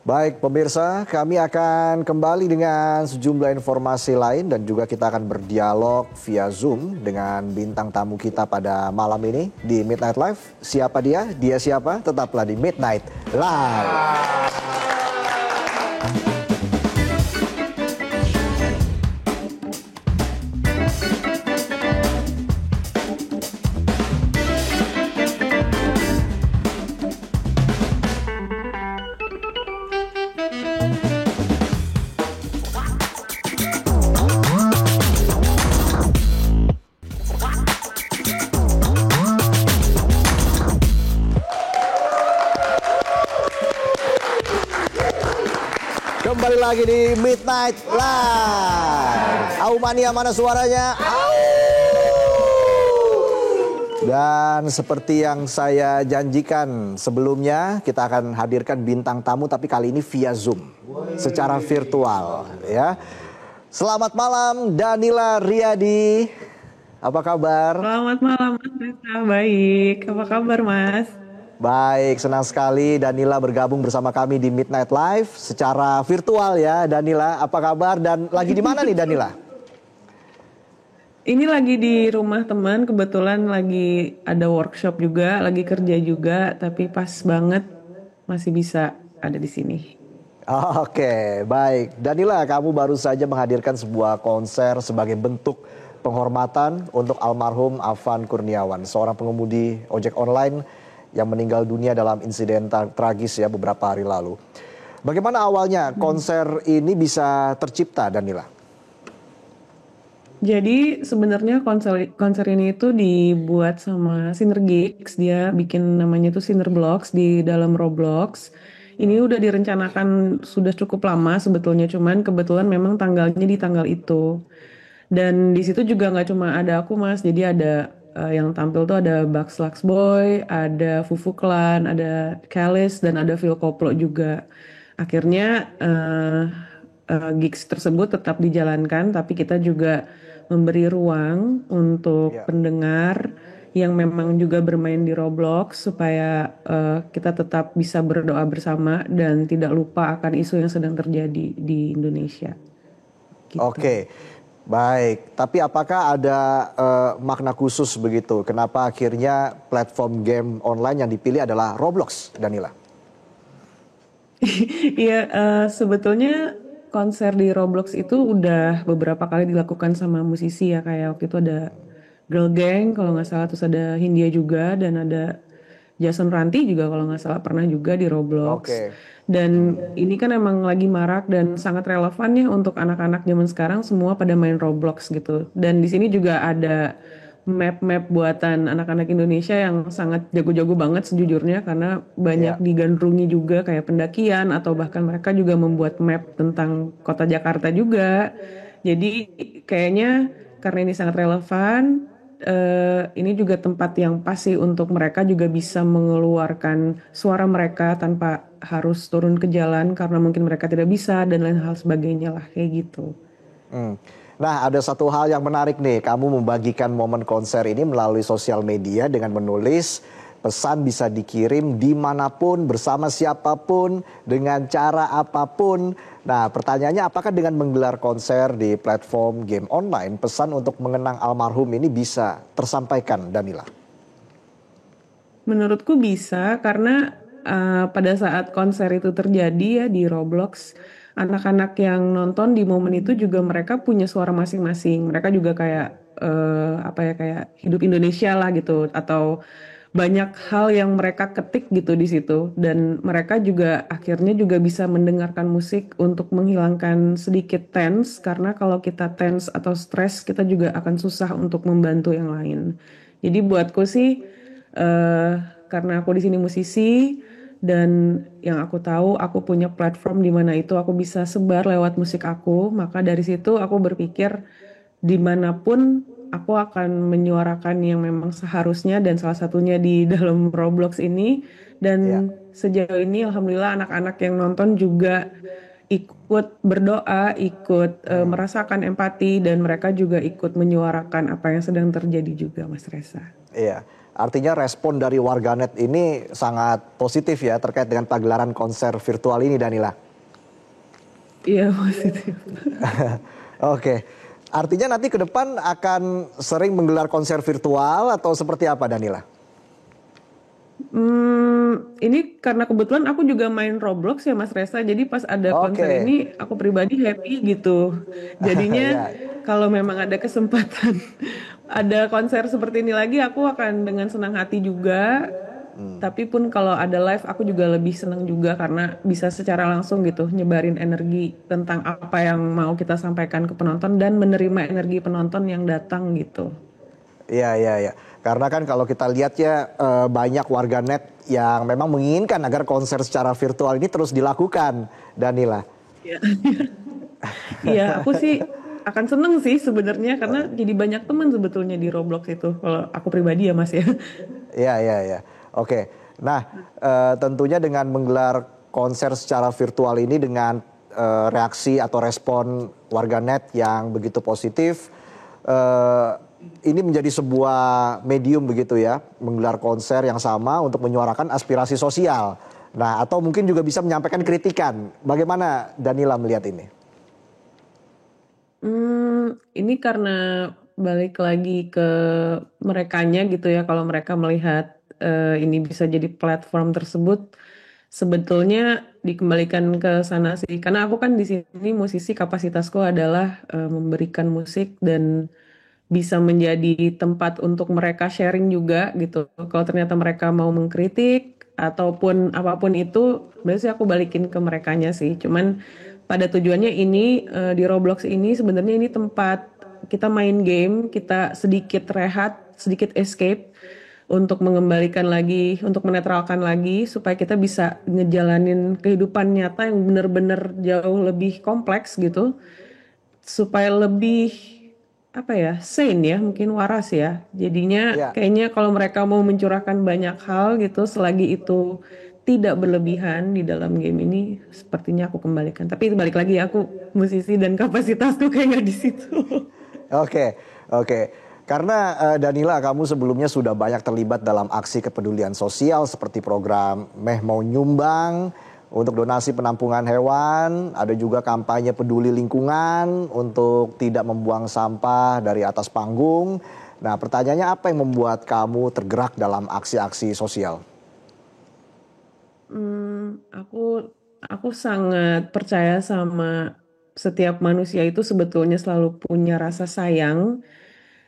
Baik pemirsa, kami akan kembali dengan sejumlah informasi lain dan juga kita akan berdialog via Zoom dengan bintang tamu kita pada malam ini di Midnight Live. Siapa dia? Dia siapa? Tetaplah di Midnight Live. lagi di Midnight Live. Aumania mana suaranya? Dan seperti yang saya janjikan sebelumnya, kita akan hadirkan bintang tamu tapi kali ini via Zoom, secara virtual ya. Selamat malam Danila Riyadi. Apa kabar? Selamat malam Mas Reza, baik. Apa kabar Mas? Baik, senang sekali Danila bergabung bersama kami di Midnight Live secara virtual ya Danila. Apa kabar dan lagi di mana nih Danila? Ini lagi di rumah teman, kebetulan lagi ada workshop juga, lagi kerja juga, tapi pas banget masih bisa ada di sini. Oke, baik. Danila, kamu baru saja menghadirkan sebuah konser sebagai bentuk penghormatan untuk almarhum Afan Kurniawan, seorang pengemudi ojek online yang meninggal dunia dalam insiden tragis ya beberapa hari lalu. Bagaimana awalnya konser ini bisa tercipta, Danila? Jadi sebenarnya konser ini itu dibuat sama Synergix, dia bikin namanya itu Synerblocks di dalam Roblox. Ini udah direncanakan sudah cukup lama sebetulnya, cuman kebetulan memang tanggalnya di tanggal itu. Dan di situ juga nggak cuma ada aku Mas, jadi ada yang tampil tuh ada Bugs Lux Boy, ada Fufu Clan, ada Kalis, dan ada Phil Koplo juga. Akhirnya gigs tersebut tetap dijalankan, tapi kita juga memberi ruang untuk pendengar yang memang juga bermain di Roblox supaya kita tetap bisa berdoa bersama dan tidak lupa akan isu yang sedang terjadi di Indonesia. Gitu. Oke. Baik, tapi apakah ada makna khusus begitu? Kenapa akhirnya platform game online yang dipilih adalah Roblox, Danila? Iya, sebetulnya konser di Roblox itu udah beberapa kali dilakukan sama musisi ya. Kayak waktu itu ada Girl Gang kalau nggak salah, terus ada Hindia juga, dan ada Jason Ranti juga kalau nggak salah pernah juga di Roblox. Okay. Dan ini kan emang lagi marak dan sangat relevan ya untuk anak-anak zaman sekarang, semua pada main Roblox gitu. Dan di sini juga ada map-map buatan anak-anak Indonesia yang sangat jago-jago banget sejujurnya, karena banyak digandrungi juga kayak pendakian atau bahkan mereka juga membuat map tentang kota Jakarta juga. Jadi kayaknya karena ini sangat relevan, ini juga tempat yang pas sih untuk mereka juga bisa mengeluarkan suara mereka tanpa harus turun ke jalan karena mungkin mereka tidak bisa dan lain hal sebagainya lah kayak gitu. Nah, ada satu hal yang menarik nih, kamu membagikan momen konser ini melalui sosial media dengan menulis pesan bisa dikirim dimanapun, bersama siapapun, dengan cara apapun. Nah, pertanyaannya apakah dengan menggelar konser di platform game online, pesan untuk mengenang almarhum ini bisa tersampaikan, Danila? Menurutku bisa, karena pada saat konser itu terjadi ya di Roblox, anak-anak yang nonton di momen itu juga mereka punya suara masing-masing. Mereka juga kayak kayak hidup Indonesia lah gitu, atau banyak hal yang mereka ketik gitu di situ, dan mereka juga akhirnya juga bisa mendengarkan musik untuk menghilangkan sedikit tense, karena kalau kita tense atau stres kita juga akan susah untuk membantu yang lain. Jadi buatku sih karena aku di sini musisi dan yang aku tahu aku punya platform di mana itu aku bisa sebar lewat musik aku, maka dari situ aku berpikir dimanapun aku akan menyuarakan yang memang seharusnya, dan salah satunya di dalam Roblox ini. Dan sejauh ini alhamdulillah anak-anak yang nonton juga ikut berdoa, ikut merasakan empati, dan mereka juga ikut menyuarakan apa yang sedang terjadi juga, Mas Reza. Iya, artinya respon dari warganet ini sangat positif ya terkait dengan pagelaran konser virtual ini, Danila. Iya, positif. Oke. Artinya nanti ke depan akan sering menggelar konser virtual atau seperti apa, Danila? Ini karena kebetulan aku juga main Roblox ya Mas Reza, jadi pas ada konser ini aku pribadi happy gitu. Jadinya kalau memang ada kesempatan ada konser seperti ini lagi, aku akan dengan senang hati juga. Tapi pun kalau ada live aku juga lebih senang juga karena bisa secara langsung gitu nyebarin energi tentang apa yang mau kita sampaikan ke penonton dan menerima energi penonton yang datang gitu. Iya. Karena kan kalau kita lihat ya banyak warganet yang memang menginginkan agar konser secara virtual ini terus dilakukan, Danila. Iya. Iya, aku sih akan seneng sih sebenarnya karena jadi banyak teman sebetulnya di Roblox itu. Kalau aku pribadi ya Mas ya. Iya, iya, iya. Oke. Nah, tentunya dengan menggelar konser secara virtual ini dengan reaksi atau respon warganet yang begitu positif, ini menjadi sebuah medium begitu ya, menggelar konser yang sama untuk menyuarakan aspirasi sosial. Nah, atau mungkin juga bisa menyampaikan kritikan. Bagaimana Danila melihat ini? Ini karena balik lagi ke merekanya gitu ya. Kalau mereka melihat ini bisa jadi platform tersebut, sebetulnya dikembalikan ke sana sih. Karena aku kan di sini musisi, kapasitasku adalah memberikan musik dan bisa menjadi tempat untuk mereka sharing juga gitu. Kalau ternyata mereka mau mengkritik ataupun apapun itu, biasanya aku balikin ke merekanya sih. Cuman pada tujuannya ini di Roblox ini sebenarnya ini tempat kita main game, kita sedikit rehat, sedikit escape untuk mengembalikan lagi, untuk menetralkan lagi supaya kita bisa ngejalanin kehidupan nyata yang benar-benar jauh lebih kompleks gitu, supaya lebih apa ya, sane ya, mungkin waras ya. Jadinya Ya. kayaknya kalau mereka mau mencurahkan banyak hal gitu, selagi itu tidak berlebihan di dalam game ini, sepertinya aku kembalikan. Tapi balik lagi ya, aku musisi dan kapasitasku kayak nggak di situ. Oke, oke. Karena Danila, kamu sebelumnya sudah banyak terlibat dalam aksi kepedulian sosial seperti program Meh Mau Nyumbang untuk donasi penampungan hewan, ada juga kampanye peduli lingkungan untuk tidak membuang sampah dari atas panggung. Nah, pertanyaannya apa yang membuat kamu tergerak dalam aksi-aksi sosial? Aku sangat percaya sama setiap manusia itu sebetulnya selalu punya rasa sayang.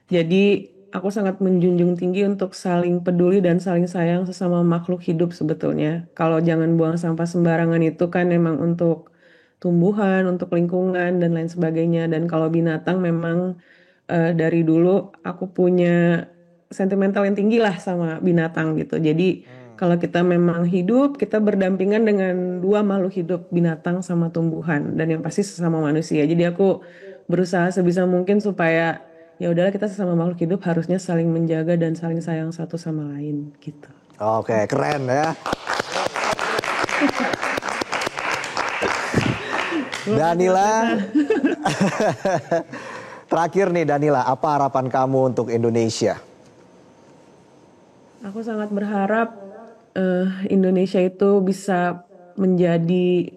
Jadi aku sangat menjunjung tinggi untuk saling peduli dan saling sayang sesama makhluk hidup sebetulnya. Kalau jangan buang sampah sembarangan itu kan memang untuk tumbuhan, untuk lingkungan dan lain sebagainya. Dan kalau binatang memang dari dulu aku punya sentimental yang tinggi lah sama binatang gitu. Jadi kalau kita memang hidup, kita berdampingan dengan dua makhluk hidup, binatang sama tumbuhan, dan yang pasti sesama manusia. Jadi aku berusaha sebisa mungkin supaya ya udahlah, kita sesama makhluk hidup harusnya saling menjaga dan saling sayang satu sama lain gitu. Oke, keren ya. Danila, terakhir nih Danila, apa harapan kamu untuk Indonesia? Aku sangat berharap Indonesia itu bisa menjadi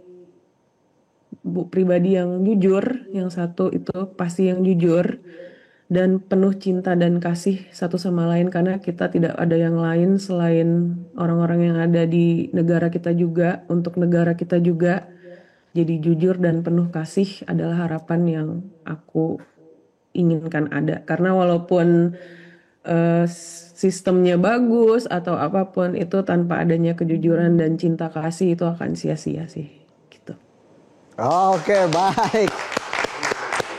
pribadi yang jujur, yang satu itu pasti yang jujur dan penuh cinta dan kasih satu sama lain, karena kita tidak ada yang lain selain orang-orang yang ada di negara kita juga, untuk negara kita juga. Jadi jujur dan penuh kasih adalah harapan yang aku inginkan ada, karena walaupun sistemnya bagus atau apapun itu, tanpa adanya kejujuran dan cinta kasih itu akan sia-sia sih gitu. Oke, baik.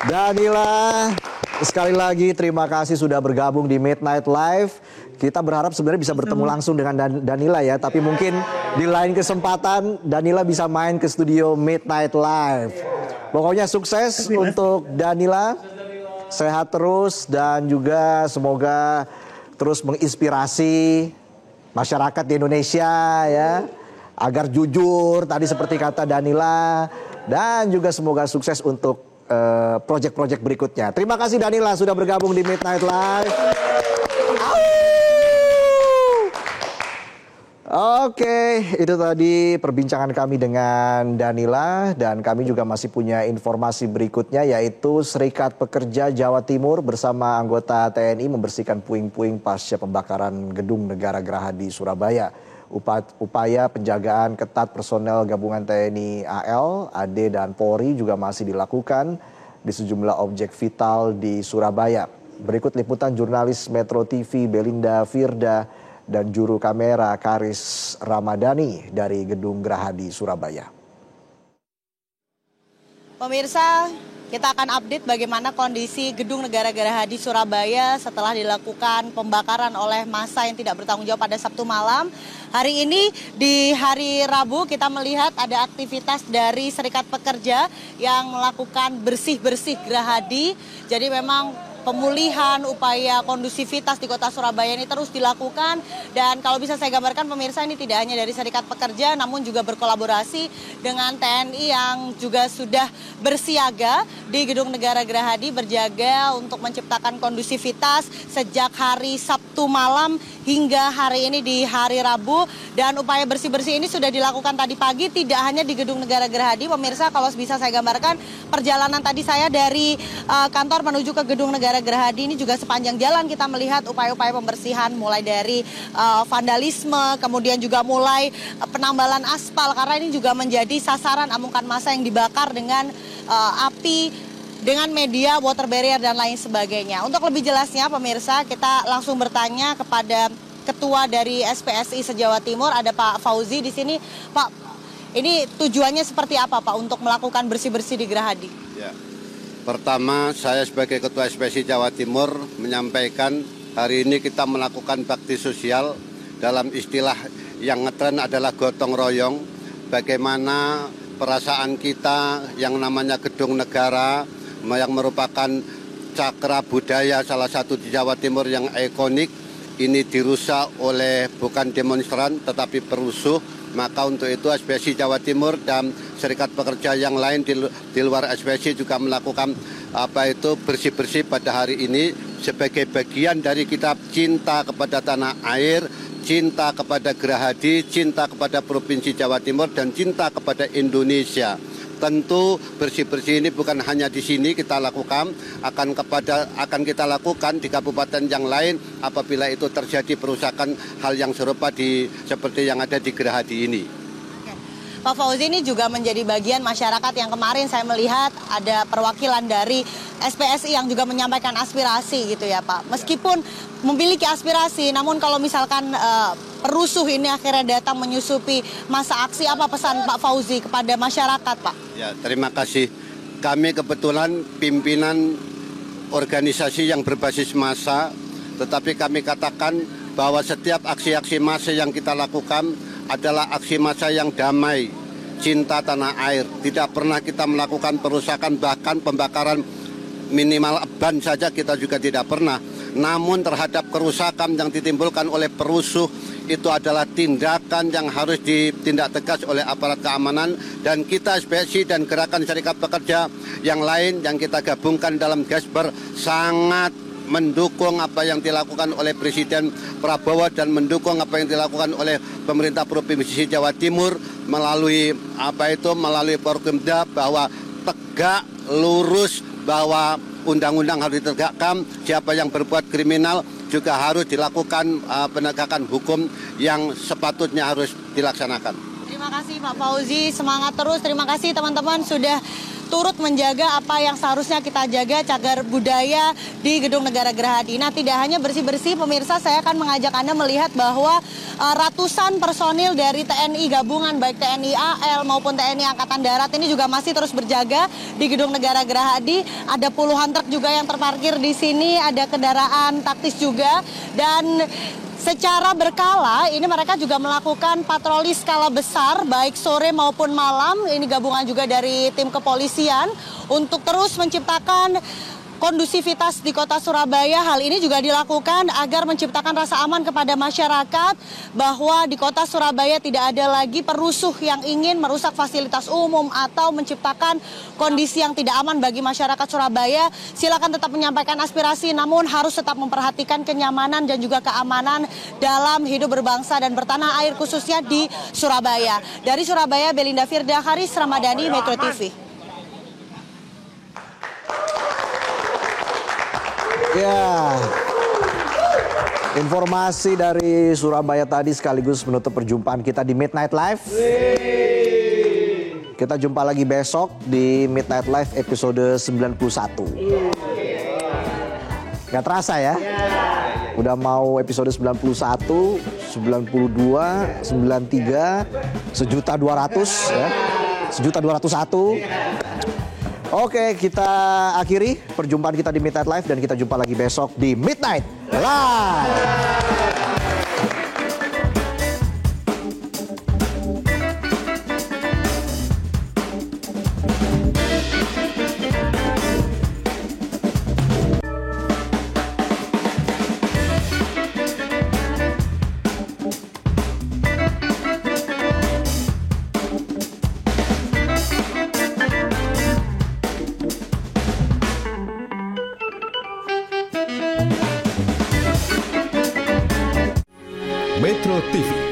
Danila, sekali lagi terima kasih sudah bergabung di Midnight Live. Kita berharap sebenarnya bisa bertemu langsung dengan Danila ya, tapi mungkin di lain kesempatan Danila bisa main ke studio Midnight Live. Pokoknya sukses untuk Danila. Sehat terus dan juga semoga terus menginspirasi masyarakat di Indonesia ya, agar jujur tadi seperti kata Danila, dan juga semoga sukses untuk proyek-proyek berikutnya. Terima kasih Danila sudah bergabung di Midnight Live. Oke, itu tadi perbincangan kami dengan Danila, dan kami juga masih punya informasi berikutnya, yaitu Serikat Pekerja Jawa Timur bersama anggota TNI membersihkan puing-puing pasca pembakaran gedung Negara Geraha di Surabaya. Upaya penjagaan ketat personel gabungan TNI AL, AD dan Polri juga masih dilakukan di sejumlah objek vital di Surabaya. Berikut liputan jurnalis Metro TV Belinda Firda dan juru kamera Karis Ramadhani dari Gedung Geraha di Surabaya. Pemirsa, Kita akan update bagaimana kondisi Gedung Negara Gerahadi Surabaya setelah dilakukan pembakaran oleh massa yang tidak bertanggung jawab pada Sabtu malam. Hari ini di hari Rabu kita melihat ada aktivitas dari Serikat Pekerja yang melakukan bersih-bersih Gerahadi. Jadi memang pemulihan, upaya kondusivitas di kota Surabaya ini terus dilakukan. Dan kalau bisa saya gambarkan pemirsa, ini tidak hanya dari Serikat Pekerja namun juga berkolaborasi dengan TNI yang juga sudah bersiaga di Gedung Negara Gerahadi, berjaga untuk menciptakan kondusivitas sejak hari Sabtu malam hingga hari ini di hari Rabu. Dan upaya bersih-bersih ini sudah dilakukan tadi pagi, tidak hanya di Gedung Negara Gerahadi. Pemirsa, kalau bisa saya gambarkan perjalanan tadi saya dari kantor menuju ke Gedung Negara Gerahadi ini juga sepanjang jalan kita melihat upaya-upaya pembersihan mulai dari vandalisme, kemudian juga mulai penambalan aspal karena ini juga menjadi sasaran amukan massa yang dibakar dengan api, dengan media, water barrier dan lain sebagainya. Untuk lebih jelasnya pemirsa, kita langsung bertanya kepada Ketua dari SPSI se-Jawa Timur, ada Pak Fauzi di sini. Pak, ini tujuannya seperti apa Pak untuk melakukan bersih-bersih di Gerahadi? Ya. Pertama, saya sebagai Ketua SPSI Jawa Timur menyampaikan hari ini kita melakukan bakti sosial, dalam istilah yang ngetren adalah gotong royong. Bagaimana perasaan kita yang namanya Gedung Negara yang merupakan cakra budaya salah satu di Jawa Timur yang ikonik ini dirusak oleh bukan demonstran tetapi perusuh. Maka untuk itu SPSI Jawa Timur dan Serikat Pekerja yang lain di luar SPSI juga melakukan bersih-bersih pada hari ini sebagai bagian dari kita cinta kepada tanah air, cinta kepada Gerahadi, cinta kepada Provinsi Jawa Timur dan cinta kepada Indonesia. Tentu bersih-bersih ini bukan hanya di sini kita lakukan, akan kita lakukan di kabupaten yang lain apabila itu terjadi perusakan hal yang serupa seperti yang ada di Gerahadi ini. Pak Fauzi, ini juga menjadi bagian masyarakat yang kemarin saya melihat ada perwakilan dari SPSI yang juga menyampaikan aspirasi gitu ya Pak. Meskipun memiliki aspirasi, namun kalau misalkan perusuh ini akhirnya datang menyusupi masa aksi, apa pesan Pak Fauzi kepada masyarakat Pak? Ya, terima kasih. Kami kebetulan pimpinan organisasi yang berbasis massa, tetapi kami katakan bahwa setiap aksi-aksi massa yang kita lakukan adalah aksi massa yang damai, cinta tanah air. Tidak pernah kita melakukan perusakan, bahkan pembakaran minimal ban saja kita juga tidak pernah. Namun terhadap kerusakan yang ditimbulkan oleh perusuh itu adalah tindakan yang harus ditindak tegas oleh aparat keamanan. Dan kita SPSI dan Gerakan Serikat Pekerja yang lain yang kita gabungkan dalam Gasper sangat mendukung apa yang dilakukan oleh Presiden Prabowo dan mendukung apa yang dilakukan oleh pemerintah Provinsi Jawa Timur melalui Porkemda, bahwa tegak lurus, bahwa undang-undang harus ditegakkan, siapa yang berbuat kriminal juga harus dilakukan penegakan hukum yang sepatutnya harus dilaksanakan. Terima kasih Pak Fauzi, semangat terus. Terima kasih teman-teman sudah turut menjaga apa yang seharusnya kita jaga, cagar budaya di Gedung Negara Gerahadi. Nah, tidak hanya bersih-bersih, pemirsa, saya akan mengajak Anda melihat bahwa ratusan personil dari TNI gabungan, baik TNI AL maupun TNI Angkatan Darat ini juga masih terus berjaga di Gedung Negara Gerahadi. Ada puluhan truk juga yang terparkir di sini, ada kendaraan taktis juga, dan secara berkala ini mereka juga melakukan patroli skala besar baik sore maupun malam. Ini gabungan juga dari tim kepolisian untuk terus menciptakan kondusivitas di kota Surabaya. Hal ini juga dilakukan agar menciptakan rasa aman kepada masyarakat bahwa di kota Surabaya tidak ada lagi perusuh yang ingin merusak fasilitas umum atau menciptakan kondisi yang tidak aman bagi masyarakat Surabaya. Silakan tetap menyampaikan aspirasi, namun harus tetap memperhatikan kenyamanan dan juga keamanan dalam hidup berbangsa dan bertanah air, khususnya di Surabaya. Dari Surabaya, Belinda Firda, Haris Ramadhani, Metro TV. Ya, informasi dari Surabaya tadi sekaligus menutup perjumpaan kita di Midnight Live. Kita jumpa lagi besok di Midnight Live episode 91. Gak terasa ya? Udah mau episode 91, 92, 93, 1.200.000 ya. 1.201.000. Oke, kita akhiri perjumpaan kita di Midnight Live dan kita jumpa lagi besok di Midnight Live. Metro TV